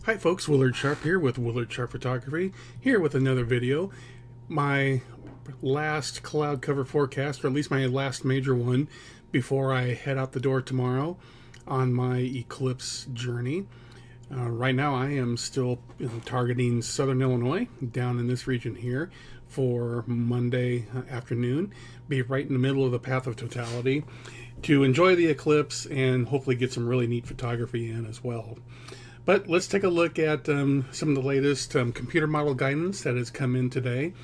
Hi folks, Willard Sharp here with Willard Sharp Photography, here with another video. My last cloud cover forecast, or at least my last major one, before I head out the door tomorrow on my Eclipse journey. Right now I am still targeting Southern Illinois, down in this region here, for Monday afternoon. Be right in the middle of the path of totality to enjoy the eclipse and hopefully get some really neat photography in as well. But let's take a look at some of the latest computer model guidance that has come in today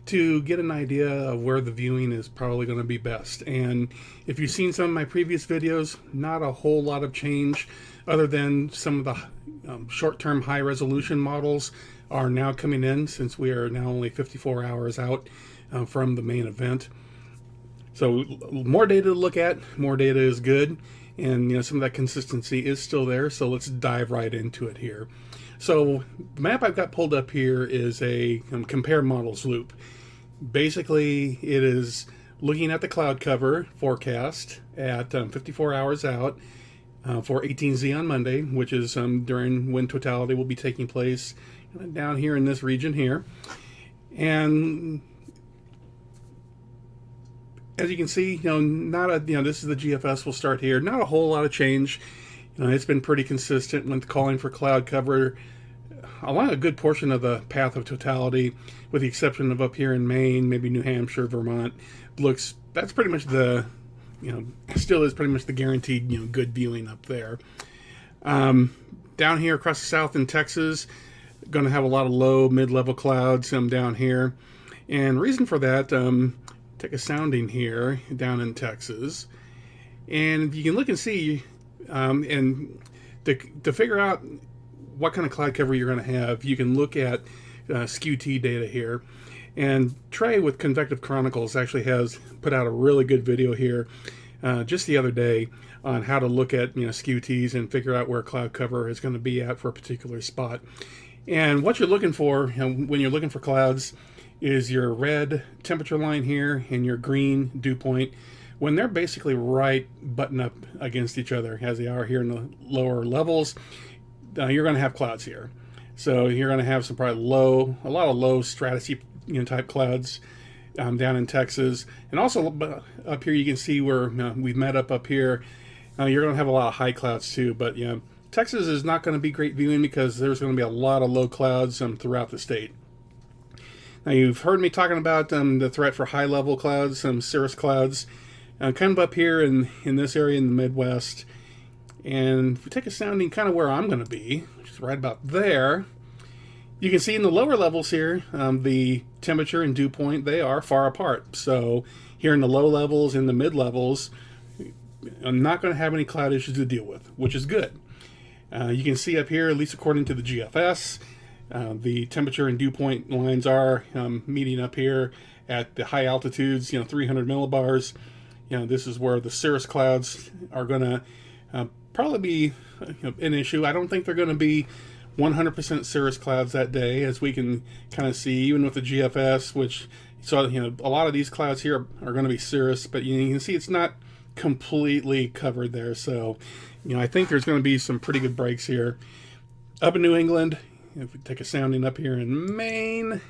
to get an idea of where the viewing is probably going to be best. And if you've seen some of my previous videos, not a whole lot of change other than some of the short-term high-resolution models are now coming in, since we are now only 54 hours out from the main event. So more data to look at, more data is good. And some of that consistency is still there, so let's dive right into it here. So the map I've got pulled up here is a compare models loop. Basically, it is looking at the cloud cover forecast at 54 hours out for 18Z on Monday, which is during when totality will be taking place down here in this region here. And as you can see, this is the GFS. We'll start here. Not a whole lot of change. It's been pretty consistent with calling for cloud cover along a good portion of the path of totality, with the exception of up here in Maine, maybe New Hampshire, Vermont. That's pretty much the, still is pretty much the guaranteed, good viewing up there. Down here across the south in Texas, going to have a lot of low, mid-level clouds down here. And reason for that, take a sounding here down in Texas, and you can look and see, and to figure out what kind of cloud cover you're going to have, you can look at skew-T data here. And Trey with Convective Chronicles actually has put out a really good video here just the other day on how to look at skew-Ts and figure out where cloud cover is going to be at for a particular spot. And what you're looking for when you're looking for clouds is your red temperature line here and your green dew point. When they're basically right button up against each other, as they are here in the lower levels, you're going to have clouds here. So you're going to have some probably a lot of low stratus type clouds down in Texas. And also up here you can see where we've met up here. You're going to have a lot of high clouds too. But Texas is not going to be great viewing because there's going to be a lot of low clouds throughout the state. Now, you've heard me talking about the threat for high-level clouds, cirrus clouds, kind of up here in this area in the Midwest. And if we take a sounding kind of where I'm going to be, which is right about there, you can see in the lower levels here, the temperature and dew point, they are far apart. So here in the low levels and the mid-levels, I'm not going to have any cloud issues to deal with, which is good. You can see up here, at least according to the GFS, the temperature and dew point lines are meeting up here at the high altitudes, 300 millibars. This is where the cirrus clouds are going to probably be an issue. I don't think they're going to be 100% cirrus clouds that day, as we can kind of see, even with the GFS, which, a lot of these clouds here are going to be cirrus, but you can see it's not completely covered there. So, I think there's going to be some pretty good breaks here. Up in New England, if we take a sounding up here in Maine,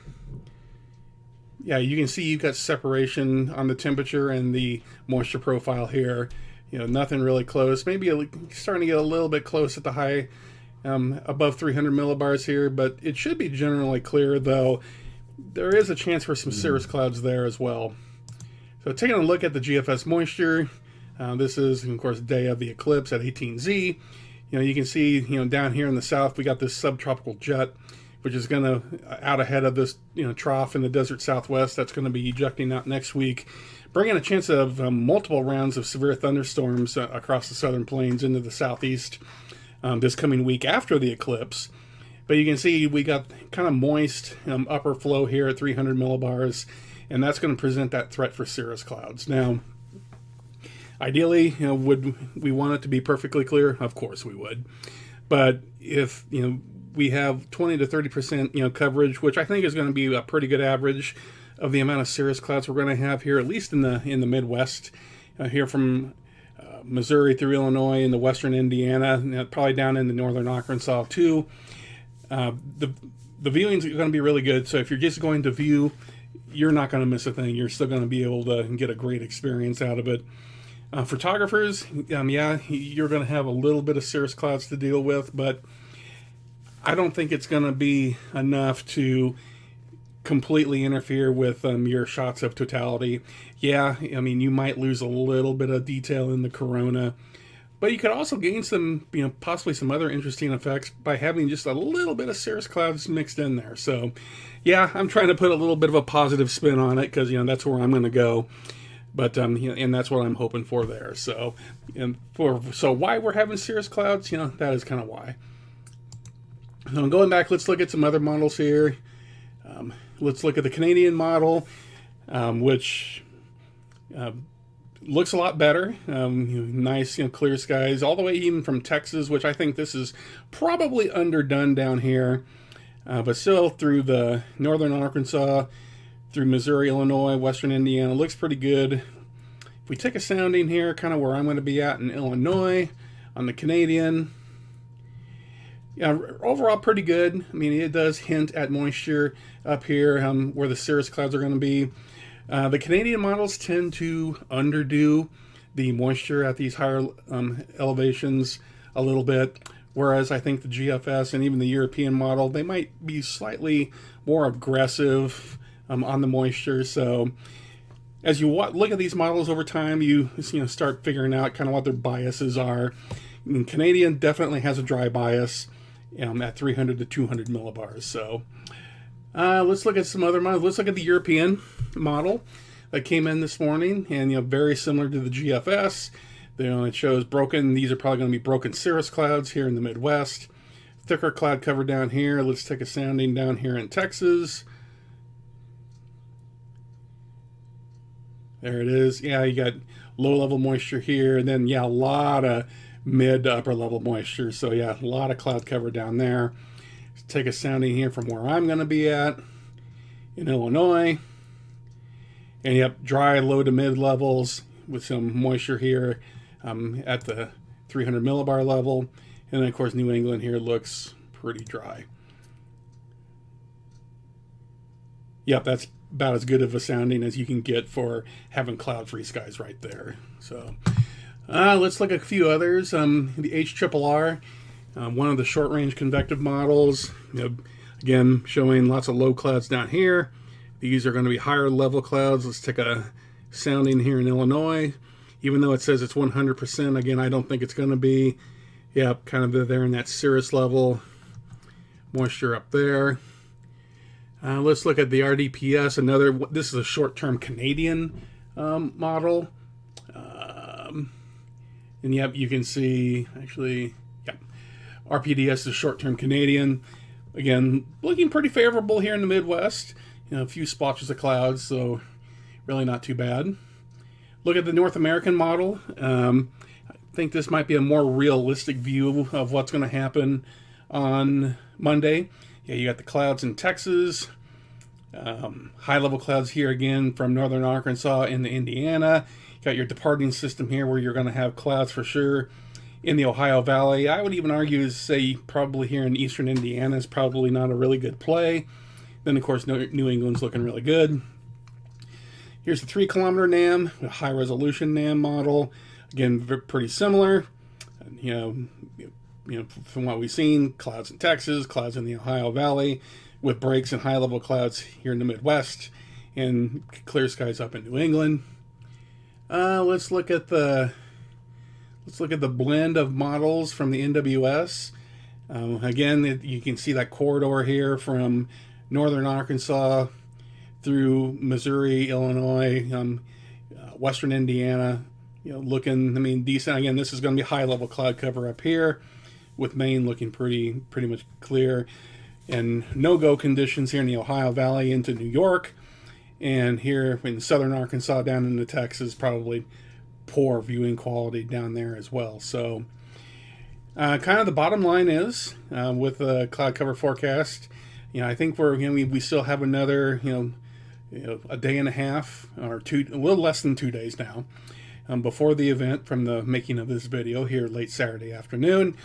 you can see you've got separation on the temperature and the moisture profile here. Nothing really close. Maybe starting to get a little bit close at the high, above 300 millibars here, but it should be generally clear, though there is a chance for some cirrus clouds there as well. So taking a look at the GFS moisture, this is, of course, day of the eclipse at 18Z. You can see, down here in the south, we got this subtropical jet, which is going to, out ahead of this, trough in the desert southwest, that's going to be ejecting out next week, bringing a chance of multiple rounds of severe thunderstorms across the southern plains into the southeast this coming week after the eclipse. But you can see we got kind of moist upper flow here at 300 millibars, and that's going to present that threat for cirrus clouds. Now, ideally, would we want it to be perfectly clear? Of course we would. But if, we have 20 to 30% coverage, which I think is going to be a pretty good average of the amount of cirrus clouds we're going to have here, at least in the Midwest, here from Missouri through Illinois and the western Indiana, probably down into northern Arkansas too. The viewing's going to be really good. So if you're just going to view, you're not going to miss a thing. You're still going to be able to get a great experience out of it. Photographers, yeah, you're going to have a little bit of cirrus clouds to deal with, but I don't think it's going to be enough to completely interfere with your shots of totality. Yeah, I mean, you might lose a little bit of detail in the corona, but you could also gain some, possibly some other interesting effects by having just a little bit of cirrus clouds mixed in there. So, yeah, I'm trying to put a little bit of a positive spin on it because, that's where I'm going to go. But, and that's what I'm hoping for there. So, so why we're having cirrus clouds, that is kind of why. Now, going back, let's look at some other models here. Let's look at the Canadian model, which looks a lot better. Nice, clear skies, all the way even from Texas, which I think this is probably underdone down here. But still through the northern Arkansas, through Missouri, Illinois, western Indiana, looks pretty good. If we take a sounding here, kind of where I'm going to be at in Illinois, on the Canadian, yeah, overall pretty good. I mean, it does hint at moisture up here where the cirrus clouds are going to be. The Canadian models tend to underdo the moisture at these higher elevations a little bit, whereas I think the GFS and even the European model, they might be slightly more aggressive on the moisture. So as you look at these models over time, you start figuring out kind of what their biases are. And Canadian definitely has a dry bias at 300 to 200 millibars. So let's look at some other models. Let's look at the European model that came in this morning, and very similar to the GFS. It shows broken. These are probably going to be broken cirrus clouds here in the Midwest. Thicker cloud cover down here. Let's take a sounding down here in Texas. There it is. Yeah, you got low level moisture here, and then a lot of mid to upper level moisture. So yeah, a lot of cloud cover down there. Let's take a sounding here from where I'm going to be at in Illinois. And yep, dry low to mid levels with some moisture here at the 300 millibar level. And then of course New England here looks pretty dry. Yep, that's about as good of a sounding as you can get for having cloud-free skies right there. So let's look at a few others. The HRRR, one of the short-range convective models. Again, showing lots of low clouds down here. These are going to be higher level clouds. Let's take a sounding here in Illinois. Even though it says it's 100%, again, I don't think it's going to be. Yep, kind of there in that cirrus level. Moisture up there. Let's look at the RDPS. This is a short-term Canadian model. And yep, you can see, actually, yep, RPDS is short-term Canadian. Again, looking pretty favorable here in the Midwest. A few splotches of clouds, so really not too bad. Look at the North American model. I think this might be a more realistic view of what's going to happen on Monday. Yeah, you got the clouds in Texas. High-level clouds here again from northern Arkansas into Indiana. You got your departing system here where you're going to have clouds for sure in the Ohio Valley. I would even argue to say probably here in eastern Indiana is probably not a really good play. Then, of course, New England's looking really good. Here's the 3-kilometer NAM, a high-resolution NAM model. Again, pretty similar. From what we've seen, clouds in Texas, clouds in the Ohio Valley, with breaks and high-level clouds here in the Midwest, and clear skies up in New England. Let's look at the blend of models from the NWS. Again, you can see that corridor here from northern Arkansas through Missouri, Illinois, western Indiana. Looking, decent. Again, this is going to be high-level cloud cover up here, with Maine looking pretty much clear, and no-go conditions here in the Ohio Valley into New York, and here in southern Arkansas down into Texas, probably poor viewing quality down there as well. So kind of the bottom line is with the cloud cover forecast, I think we still have another a day and a half or a little less than 2 days now before the event from the making of this video here late Saturday afternoon.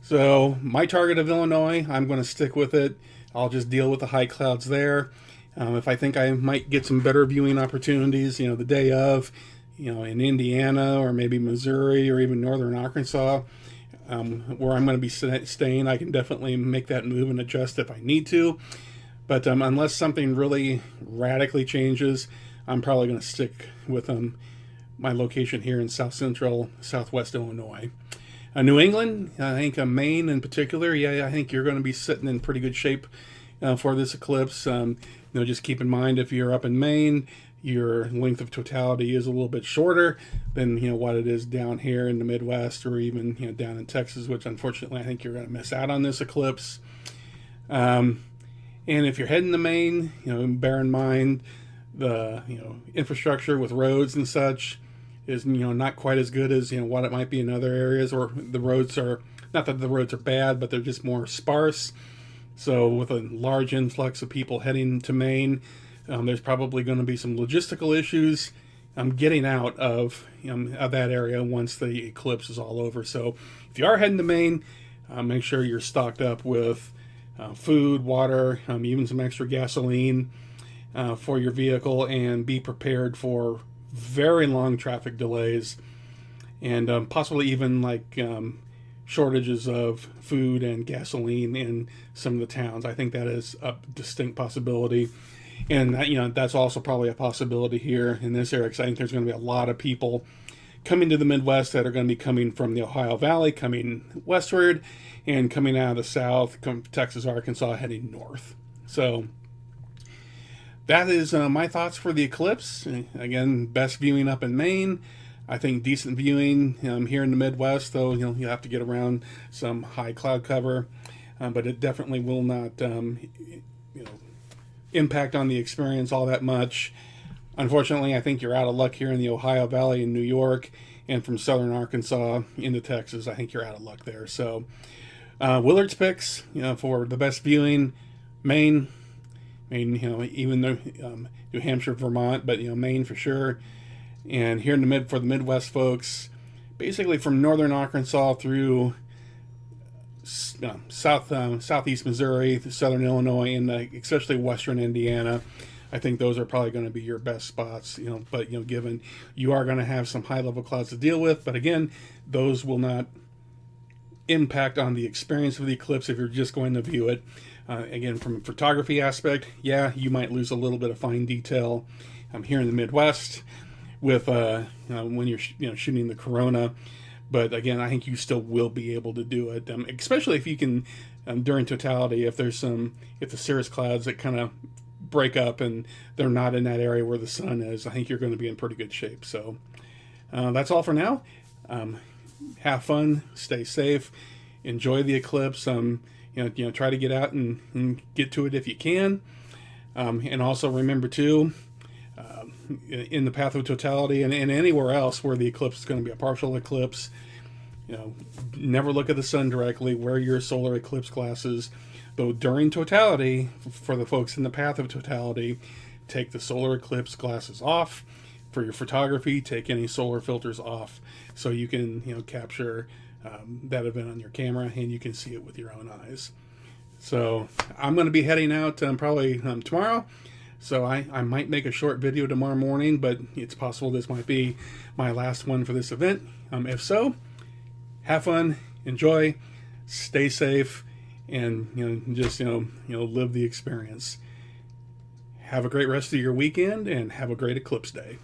So my target of Illinois, I'm going to stick with it. I'll just deal with the high clouds there. If I think I might get some better viewing opportunities, the day of, in Indiana or maybe Missouri or even northern Arkansas, where I'm going to be staying, I can definitely make that move and adjust if I need to. But unless something really radically changes, I'm probably going to stick with my location here in south central, southwest Illinois. New England, I think Maine in particular, I think you're going to be sitting in pretty good shape for this eclipse. Just keep in mind if you're up in Maine, your length of totality is a little bit shorter than what it is down here in the Midwest or even down in Texas, which unfortunately I think you're going to miss out on this eclipse. And if you're heading to Maine, bear in mind the infrastructure with roads and such is not quite as good as what it might be in other areas, or the roads are not that the roads are bad, but they're just more sparse. So with a large influx of people heading to Maine, there's probably going to be some logistical issues getting out of that area once the eclipse is all over. So if you are heading to Maine, make sure you're stocked up with food, water, even some extra gasoline for your vehicle, and be prepared for very long traffic delays and possibly even like shortages of food and gasoline in some of the towns. I think that is a distinct possibility. And that's also probably a possibility here in this area, because I think there's going to be a lot of people coming to the Midwest that are going to be coming from the Ohio Valley, coming westward, and coming out of the South, Texas, Arkansas, heading north. So that is my thoughts for the eclipse. Again, best viewing up in Maine. I think decent viewing here in the Midwest, though you'll have to get around some high cloud cover, but it definitely will not impact on the experience all that much. Unfortunately, I think you're out of luck here in the Ohio Valley in New York, and from southern Arkansas into Texas, I think you're out of luck there. So Willard's picks, for the best viewing: Maine, even though New Hampshire, Vermont, but Maine for sure. And here in for the Midwest folks, basically from northern Arkansas through southeast Missouri, southern Illinois, and especially western Indiana, I think those are probably going to be your best spots. But given you are going to have some high level clouds to deal with, but again, those will not impact on the experience of the eclipse if you're just going to view it. Again, from a photography aspect, you might lose a little bit of fine detail here in the Midwest with when you're shooting the corona, but again, I think you still will be able to do it, especially if you can during totality. If the cirrus clouds that kind of break up and they're not in that area where the sun is, I think you're going to be in pretty good shape. So that's all for now. Have fun, stay safe, enjoy the eclipse. Try to get out and get to it if you can, and also remember too, in the path of totality and anywhere else where the eclipse is going to be a partial eclipse, never look at the sun directly. Wear your solar eclipse glasses. Though during totality, for the folks in the path of totality, take the solar eclipse glasses off. For your photography, take any solar filters off so you can capture that event on your camera and you can see it with your own eyes. So I'm going to be heading out probably tomorrow. So I might make a short video tomorrow morning, but it's possible this might be my last one for this event. If so, have fun, enjoy, stay safe, and just live the experience. Have a great rest of your weekend, and have a great eclipse day.